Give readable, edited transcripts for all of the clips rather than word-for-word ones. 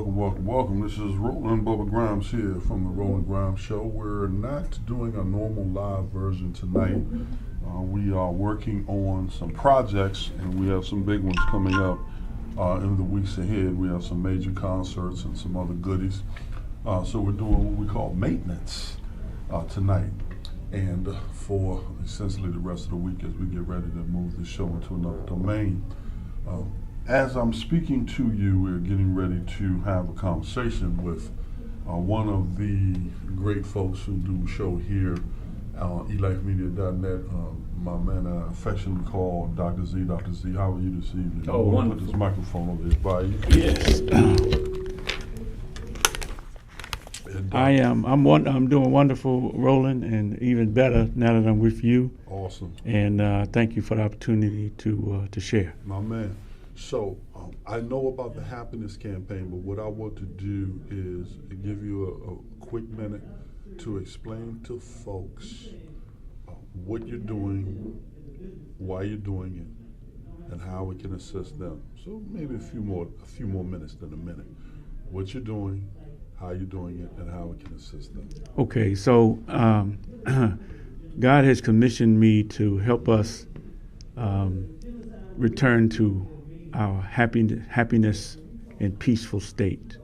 welcome. This is Roland Bubba Grimes here from the Roland Grimes Show. We're not doing a normal live version tonight. We are working on some projects, and we have some big ones coming up in the weeks ahead. We have some major concerts and some other goodies. So we're doing what we call maintenance tonight, and for essentially the rest of the week as we get ready to move the show into another domain. As I'm speaking to you, we're getting ready to have a conversation with one of the great folks who do a show here on elifemedia.net. My man, I affectionately call Dr. Z. Dr. Z, how are you this evening? Oh, wonderful. Put this microphone over there by you. Yes. I'm doing wonderful, Roland, and even better now that I'm with you. Awesome. And thank you for the opportunity to share. My man. So I know about the happiness campaign, but what I want to do is give you a quick minute to explain to folks what you're doing, why you're doing it, and how we can assist them. So maybe a few more minutes than a minute. What you're doing, how you're doing it, and how we can assist them. Okay, so God has commissioned me to help us return to our happiness and peaceful state.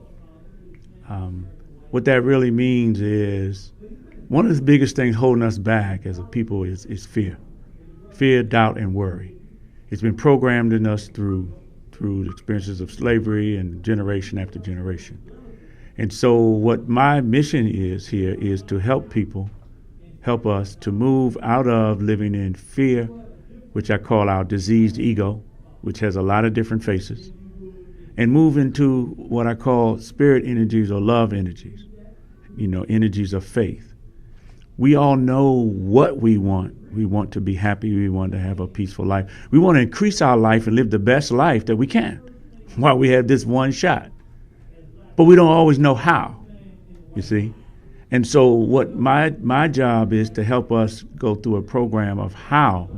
What that really means is one of the biggest things holding us back as a people is fear. Fear, doubt, and worry. It's been programmed in us through the experiences of slavery and generation after generation. And so what my mission is here is to help us to move out of living in fear, which I call our diseased ego, which has a lot of different faces, and move into what I call spirit energies or love energies, energies of faith. We all know what we want. We want to be happy. We want to have a peaceful life. We want to increase our life and live the best life that we can while we have this one shot. But we don't always know how, you see. And so what my job is to help us go through a program of how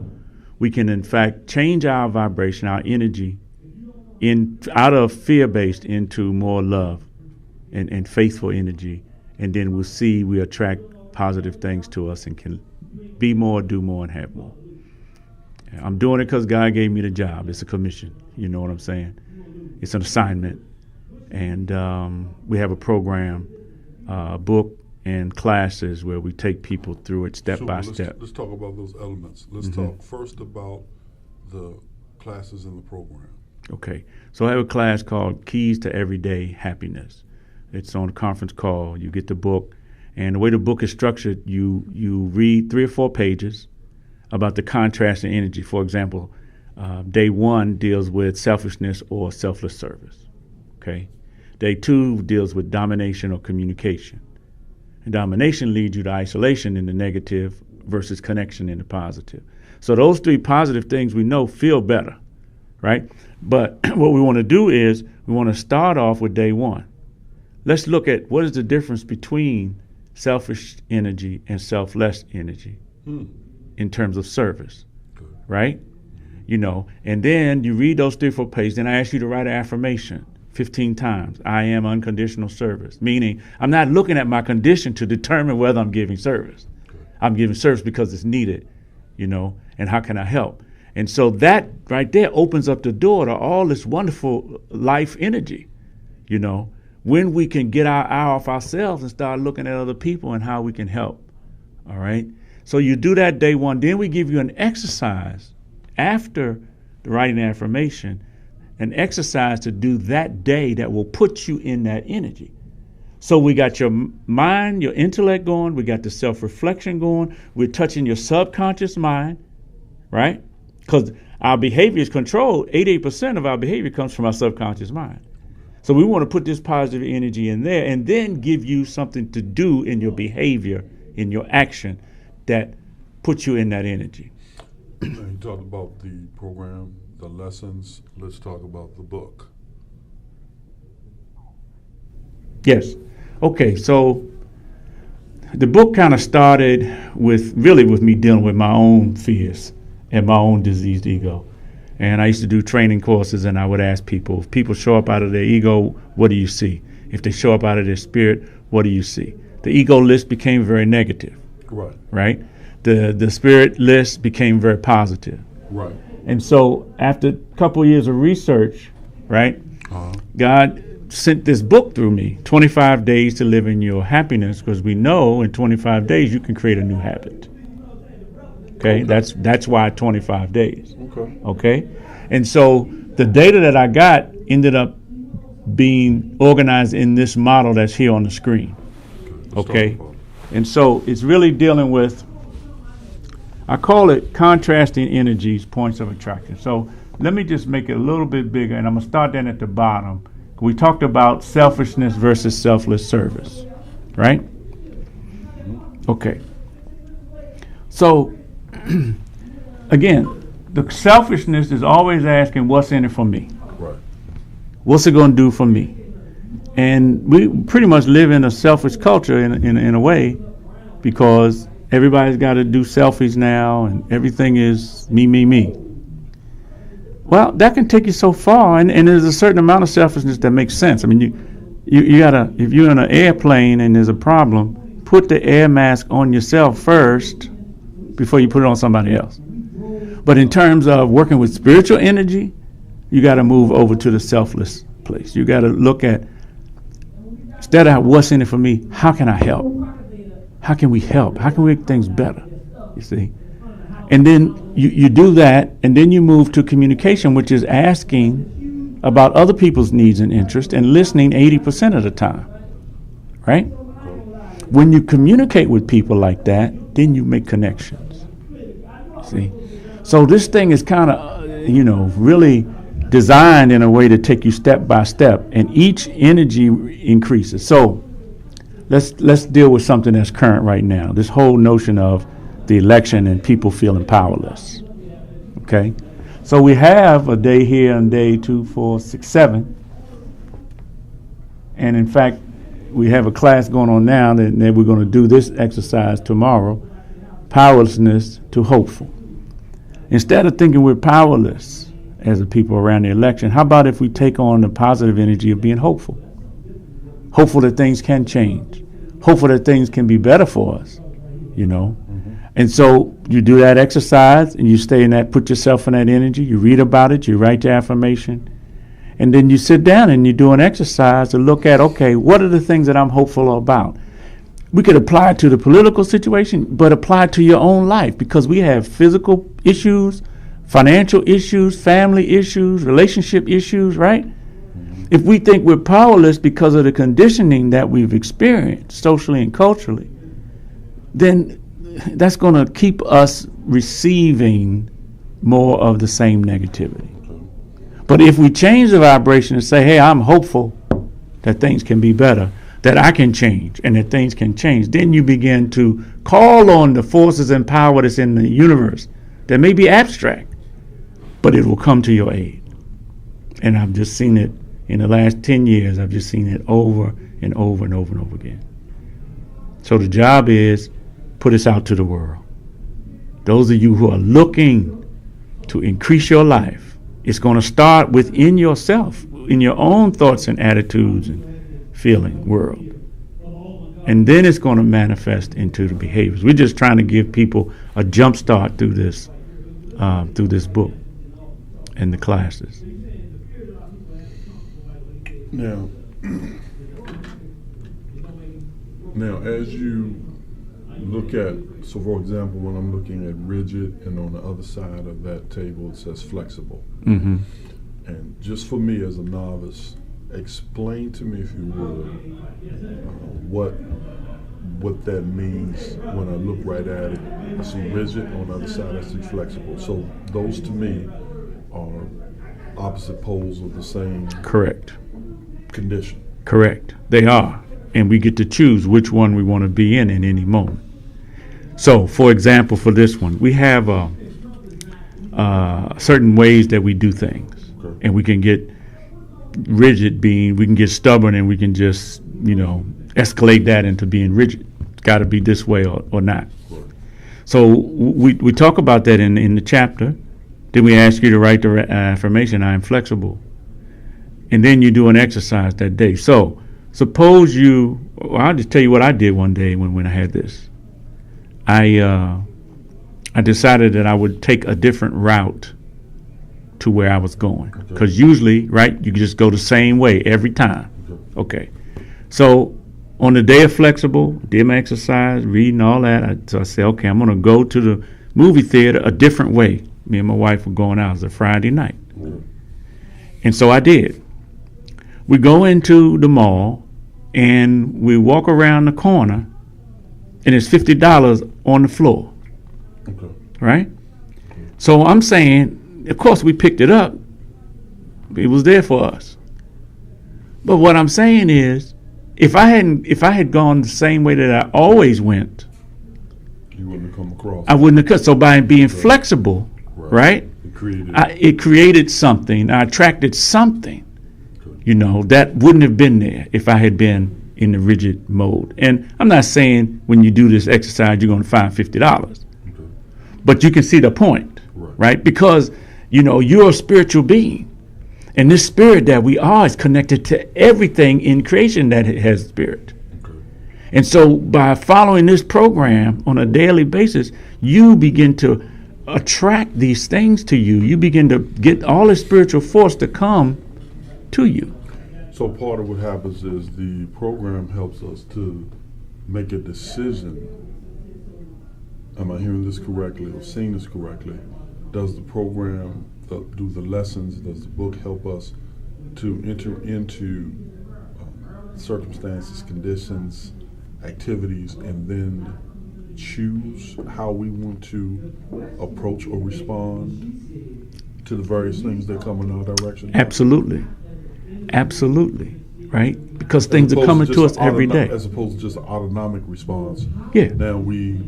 we can, in fact, change our vibration, our energy, out of fear-based into more love and faithful energy. And then we'll see we attract positive things to us and can be more, do more, and have more. I'm doing it because God gave me the job. It's a commission. You know what I'm saying? It's an assignment. And we have a program, book, and classes where we take people through it step by step. Let's talk about those elements. Let's talk first about the classes in the program. Okay. So I have a class called Keys to Everyday Happiness. It's on a conference call. You get the book. And the way the book is structured, you read 3 or 4 pages about the contrast in energy. For example, day 1 deals with selfishness or selfless service. Okay. Day 2 deals with domination or communication. And domination leads you to isolation in the negative versus connection in the positive. So those 3 positive things we know feel better, right? But what we want to do is we want to start off with day 1. Let's look at what is the difference between selfish energy and selfless energy in terms of service, right? And then you read those 3 or 4 pages, then I ask you to write an affirmation 15 times. I am unconditional service, meaning I'm not looking at my condition to determine whether I'm giving service. I'm giving service because it's needed, and how can I help? And so that right there opens up the door to all this wonderful life energy, when we can get our eye off ourselves and start looking at other people and how we can help. All right. So you do that day 1. Then we give you an exercise after the writing affirmation, an exercise to do that day that will put you in that energy. So we got your mind, your intellect going. We got the self-reflection going. We're touching your subconscious mind, right? Because our behavior is controlled. 88% of our behavior comes from our subconscious mind. So we want to put this positive energy in there and then give you something to do in your behavior, in your action, that puts you in that energy. You talked about the program, the lessons. Let's talk about the book. Yes. Okay, so the book kind of started with me dealing with my own fears and my own diseased ego. And I used to do training courses, and I would ask people, if people show up out of their ego, what do you see? If they show up out of their spirit, what do you see? The ego list became very negative, Right. right? The spirit list became very positive. Right. And so after a couple of years of research, right, God sent this book through me, 25 Days to Live in Your Happiness, because we know in 25 days you can create a new habit. Okay? That's why 25 days. Okay. Okay? And so the data that I got ended up being organized in this model that's here on the screen. Okay? And so it's really dealing with, I call it contrasting energies, points of attraction. So let me just make it a little bit bigger, and I'm going to start then at the bottom. We talked about selfishness versus selfless service, right? Okay. So, again, the selfishness is always asking, what's in it for me? Right. What's it going to do for me? And we pretty much live in a selfish culture in a way, because everybody's got to do selfies now, and everything is me, me, me. Well, that can take you so far, and there's a certain amount of selfishness that makes sense. I mean, you gotta, if you're in an airplane and there's a problem, put the air mask on yourself first before you put it on somebody else. But in terms of working with spiritual energy, you got to move over to the selfless place. You got to look at, instead of what's in it for me, how can I help? How can we help? How can we make things better? You see? And then you do that, and then you move to communication, which is asking about other people's needs and interests and listening 80% of the time, right? When you communicate with people like that, then you make connections. See? So this thing is kind of, really designed in a way to take you step by step, and each energy increases. So let's deal with something that's current right now. This whole notion of the election and people feeling powerless. Okay? So we have a day here on day 2, 4, 6, 7. And in fact, we have a class going on now that we're going to do this exercise tomorrow. Powerlessness to hopeful. Instead of thinking we're powerless as a people around the election, how about if we take on the positive energy of being hopeful? Hopeful that things can change. Hopeful that things can be better for us, And so you do that exercise, and you stay in that, put yourself in that energy, you read about it, you write your affirmation, and then you sit down and you do an exercise to look at, okay, what are the things that I'm hopeful about? We could apply it to the political situation, but apply it to your own life, because we have physical issues, financial issues, family issues, relationship issues, right? If we think we're powerless because of the conditioning that we've experienced socially and culturally, then that's going to keep us receiving more of the same negativity. But if we change the vibration and say, hey, I'm hopeful that things can be better, that I can change and that things can change, then you begin to call on the forces and power that's in the universe that may be abstract, but it will come to your aid. And I've just seen it in the last 10 years. I've just seen it over and over and over and over again. So the job is, put this out to the world. Those of you who are looking to increase your life, it's going to start within yourself, in your own thoughts and attitudes and feeling world. And then it's going to manifest into the behaviors. We're just trying to give people a jump start through this book and the classes. Now, as you look at, so for example, when I'm looking at rigid, and on the other side of that table it says flexible. Mm-hmm. And just for me as a novice, explain to me, if you would, what that means when I look right at it. I see rigid, on the other side I see flexible. So those to me are opposite poles of the same Correct. condition. Correct. They are. And we get to choose which one we want to be in any moment. So, for example, for this one, we have certain ways that we do things. Okay. And we can get rigid we can get stubborn, and we can just, escalate that into being rigid. It's got to be this way or not. Right. So we talk about that in the chapter, Then we ask you to write the affirmation, I am flexible. And then you do an exercise that day. So suppose I'll just tell you what I did one day when I had this. I decided that I would take a different route to where I was going. Because usually, right, you just go the same way every time. Okay. So on the day of flexible, did my exercise, reading, all that, so I said, okay, I'm going to go to the movie theater a different way. Me and my wife were going out. It was a Friday night. And so I did. We go into the mall, and we walk around the corner, and it's $50 on the floor. Okay. Right? So I'm saying, of course, we picked it up. It was there for us. But what I'm saying is, if I had gone the same way that I always went, you wouldn't have come across. I wouldn't have cut. So by being flexible, right? It created something. I attracted something, that wouldn't have been there if I had been in the rigid mode. And I'm not saying when you do this exercise you're going to find $50, but you can see the point, right? Because you're a spiritual being, and this spirit that we are is connected to everything in creation that has spirit. And so by following this program on a daily basis, you begin to attract these things to you. You begin to get all the spiritual force to come to you. So part of what happens is the program helps us to make a decision. Am I hearing this correctly or seeing this correctly? Does the program, do the lessons, does the book help us to enter into circumstances, conditions, activities, and then choose how we want to approach or respond to the various things that come in our direction? Absolutely. Right? Because things are coming to us every day. As opposed to just an autonomic response. Yeah. Now we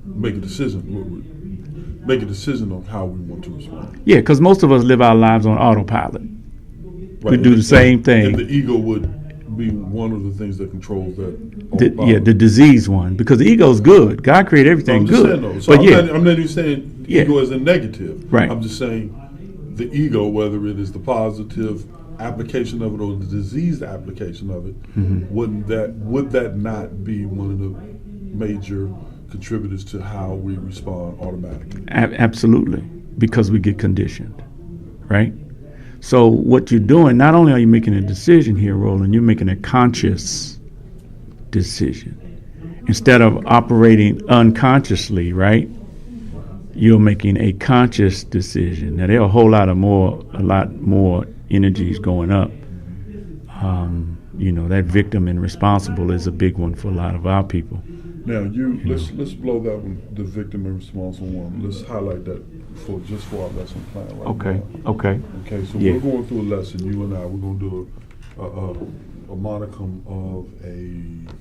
make a decision. Make a decision on how we want to respond. Yeah, because most of us live our lives on autopilot. Right. We do the same thing. And the ego would be one of the things that controls that. The disease one. Because the ego's good. God created everything good. I'm not even saying ego as a negative. Right. I'm just saying the ego, whether it is the positive application of it or the diseased application of it, would that not be one of the major contributors to how we respond automatically? Absolutely, because we get conditioned, right? So what you're doing, not only are you making a decision here, Roland, you're making a conscious decision. Instead of operating unconsciously, right? You're making a conscious decision. Now there are a lot more energies going up. That victim and responsible is a big one for a lot of our people. Now let's blow that one, the victim and responsible one. Let's highlight that for our lesson plan right now. Okay. So we're going through a lesson. You and I, we're going to do a monicum of a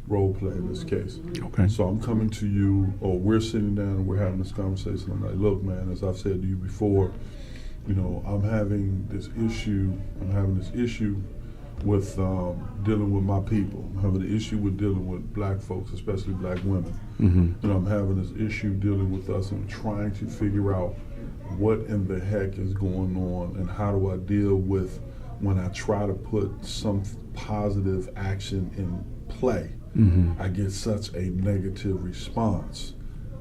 role play in this case. Okay. So I'm coming to you, or we're sitting down and we're having this conversation. I'm like, look, man, as I've said to you before, I'm having this issue with dealing with my people. I'm having an issue with dealing with black folks, especially black women. Mm-hmm. I'm having this issue dealing with us and trying to figure out what in the heck is going on and how do I deal with when I try to put some positive action in play. Mm-hmm. I get such a negative response.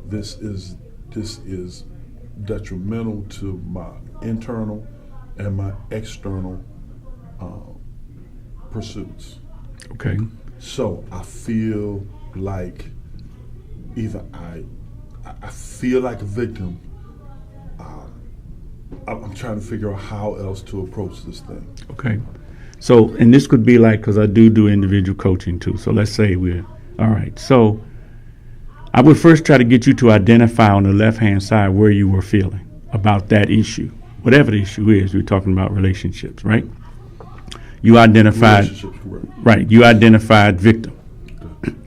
This is detrimental to my internal and my external pursuits. Okay. So I feel like either I feel like a victim. I'm trying to figure out how else to approach this thing. Okay. So, and this could be like, because I do individual coaching too. So let's say all right. So I would first try to get you to identify on the left-hand side where you were feeling about that issue. Whatever the issue is, we're talking about relationships, right? You identified, relationships, correct. Right, you identified victim.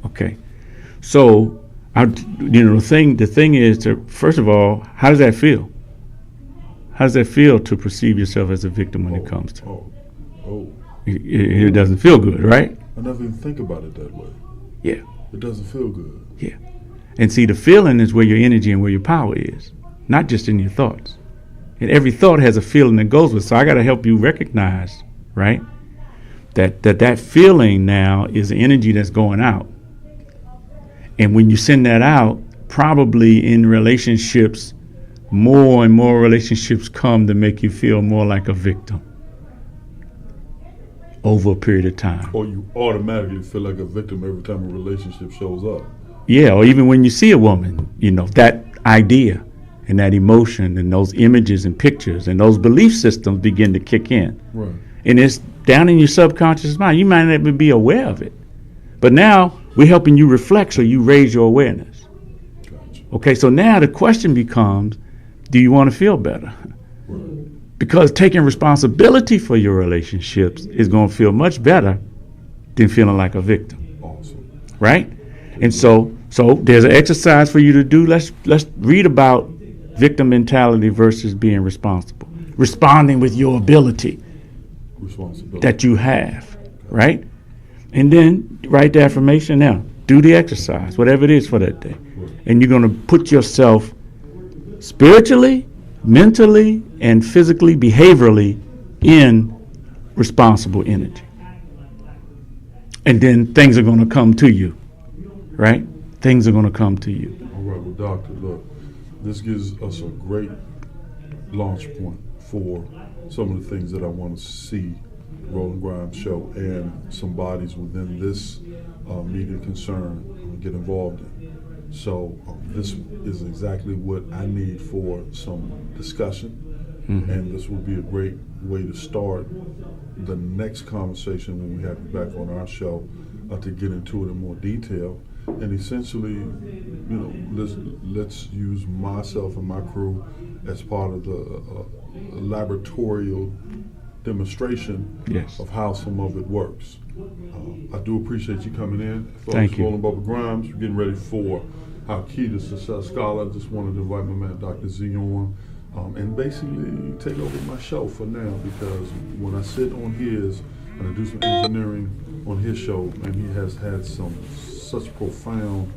Okay. So, the thing is to, first of all, how does that feel? How does that feel to perceive yourself as a victim when it comes to? It doesn't feel good, right? I never even think about it that way. Yeah. It doesn't feel good. Yeah. And see, the feeling is where your energy and where your power is. not just in your thoughts. And every thought has a feeling that goes with it. So I got to help you recognize, right, that feeling now is the energy that's going out. And when you send that out, probably in relationships, more and more relationships come to make you feel more like a victim over a period of time. Or you automatically feel like a victim every time a relationship shows up. Yeah, or even when you see a woman, that idea and that emotion and those images and pictures and those belief systems begin to kick in. Right. And it's down in your subconscious mind. You might not even be aware of it. But now we're helping you reflect so you raise your awareness. Gotcha. Okay, so now the question becomes, do you want to feel better? Right. Because taking responsibility for your relationships is going to feel much better than feeling like a victim. Awesome. Right? And so there's an exercise for you to do. Let's read about victim mentality versus being responsible. Responding with your ability that you have, right? And then write the affirmation now. Do the exercise, whatever it is for that day. And you're going to put yourself spiritually, mentally, and physically, behaviorally in responsible energy. And then things are going to come to you, right? Things are going to come to you. All right, well, Doctor, look, this gives us a great launch point for some of the things that I want to see the Roland Grimes Show and some bodies within this media concern get involved in. So this is exactly what I need for some discussion, and this will be a great way to start the next conversation when we have you back on our show to get into it in more detail. And essentially, let's use myself and my crew as part of the laboratorial demonstration of how some of it works. I do appreciate you coming in. Folks, Thank you. Roland Bubba Grimes, we're getting ready for How Key to Success Scholar. I just wanted to invite my man Dr. Z on and basically take over my show for now, because when I sit on his and I do some engineering on his show, and he has had such profound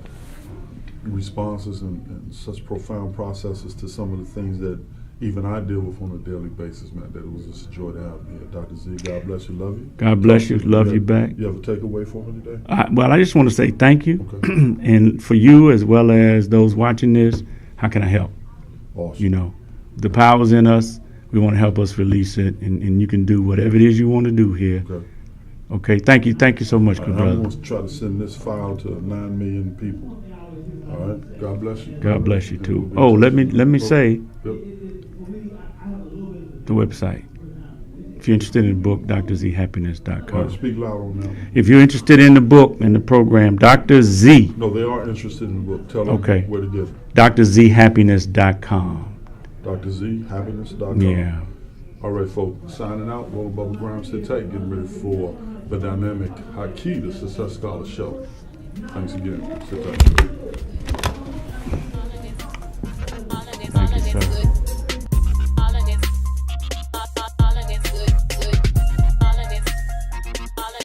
responses and such profound processes to some of the things that even I deal with on a daily basis, man, that it was just a joy to have you here. Dr. Z, God bless you, love you. God bless you, love you back. You have a takeaway for me today? Well, I just want to say thank you. Okay. And for you as well as those watching this, how can I help? Awesome. The power's in us. We want to help us release it, and you can do whatever it is you want to do here. Okay, thank you so much, good brother. I'm going to try to send this file to 9 million people. All right, God bless you. God bless you too. Oh, let me say Yep. the website. If you're interested in the book, drzhappiness.com. All right, speak loud on that. If you're interested in the book and the program, Dr. Z. No, they are interested in the book. Tell them where to get it. drzhappiness.com. drzhappiness.com. Yeah. All right, folks, signing out. Roland Bubba Grimes, sit tight, getting ready for the dynamic How Key to Success Scholar show. Thanks again. Sit tight.